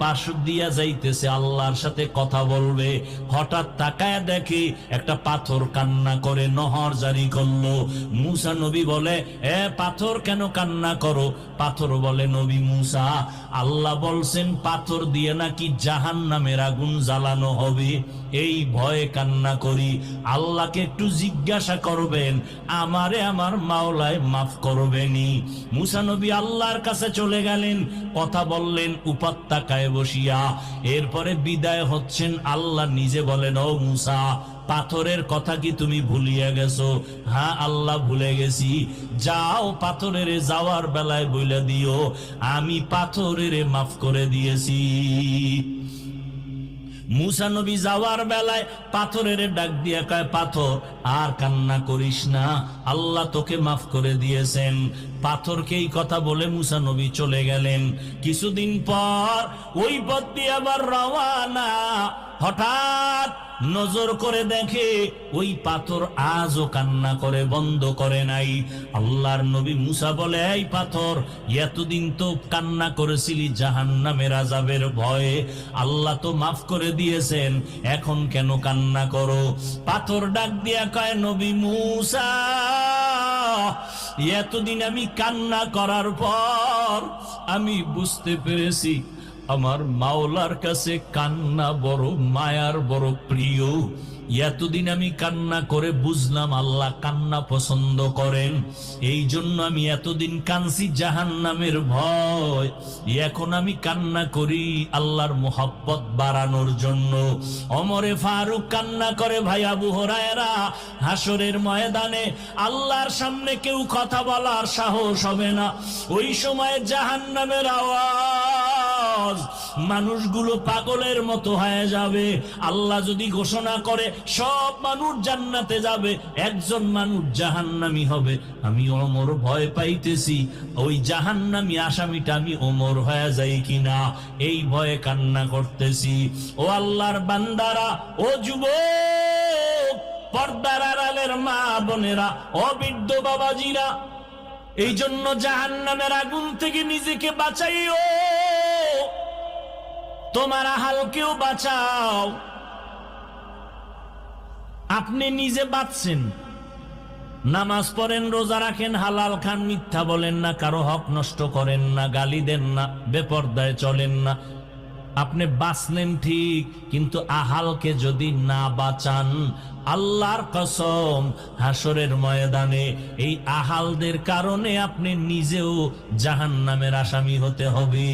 পাশ দিয়া যাইতেছে, আল্লাহর সাথে কথা বলবে। হঠাৎ তাকায় দেখে একটা পাথর কান্না করে নহর জারি করলো। মুসা নবী বলে, এ পাথর কেন কান্না করো? পাথর বলে, নবী মুসা, আল্লাহ বলছেন পাথর দিয়ে নাকি জাহান্নামের আগুন জ্বালানো হবে, এই ভয়ে কান্না করি। আল্লাহকে একটু জিজ্ঞাসা করবেন, আমারে আমার মাওলায় মাফ করবেনি। মুসা নবী আল্লাহর কাছে চলে গেলেন, কথা বললেন উপত্যকায় বসিয়া। এরপরে বিদায় হচ্ছেন, আল্লাহ নিজে বলেন, ও মুসা, পাথরের কথা কি তুমি ভুলিয়া গেছো? হ্যাঁ আল্লাহ, ভুলে গেছি। যাও, পাথরের যাওয়ার বেলায় বইলা দিও আমি পাথরের মাফ করে দিয়েছি। মুসা নবী যাওয়ার বেলায় পাথরের ডাক দিয়া কয়, পাথর আর কান্না করিস না, আল্লাহ তোকে মাফ করে দিয়েছেন। পাথরকে এই কথা বলে মুসা নবী চলে গেলেন। কিছুদিন পর ওই পথ দিয়ে আবার রওয়ানা। হঠাৎ নজর করে দেখে ওই পাথর আজও কান্না করে, বন্ধ করে নাই। আল্লাহর নবী মুসা বলে, এই পাথর, এতদিন তো কান্না করেছিলি জাহান্নামের আযাবের ভয়ে, আল্লাহ তো মাফ করে দিয়েছেন, এখন কেন কান্না করো? পাথর ডাক দিয়া কয়, নবী মুসা, এতদিন আমি কান্না করার পর আমি বুঝতে পেরেছি আমার মাওলার কাছে কান্না বড় মায়ার, বড় প্রিয়। এতদিন আমি কান্না করে বুঝলাম আল্লাহ কান্না পছন্দ করেন, এই জন্য আমি এতদিন কাঁদছি জাহান্নামের ভয়। এখন আমি কান্না করি আল্লাহর মোহাব্বত বাড়ানোর জন্য। ওমরে ফারুক কান্না করে, ভাই আবু হুরায়রা, হাসরের ময়দানে আল্লাহর সামনে কেউ কথা বলার সাহস হবে না। ওই সময় জাহান্নামের আওয়াজ, মানুষগুলো পাগলের মতো হয়ে যাবে। আল্লাহ যদি ঘোষণা করে সব মানুষ জান্নাতে যাবে, একজন মানুষ জাহান্নামী হবে, আমি ওমর ভয় পাইতেছি ওই জাহান্নামী আসামিটা আমি ওমর হয়ে যাই কিনা, এই ভয়ে কান্না করতেছি। ও আল্লাহর বান্দারা, ও যুবক, পর্দার আড়ালের মা বোনেরা, ও বৃদ্ধ বাবাজিরা, এই জন্য জাহান্নামের আগুন থেকে নিজেকে বাঁচাইও, তোমার আহালকেও বাঁচাও। আপনি নিজে বাঁচছেন, নামাজ পড়েন, রোজা রাখেন, হালাল খান, মিথ্যা বলেন না, কারো হক নষ্ট করেন না, গালি দেন না, বেপরদায় চলেন না, আপনি বাঁচলেন ঠিক, কিন্তু আহালকে যদি না বাঁচান, আল্লাহর কসম হাসরের ময়দানে এই আহালদের কারণে আপনি নিজেও জাহান্নামের আসামি হতে হবে।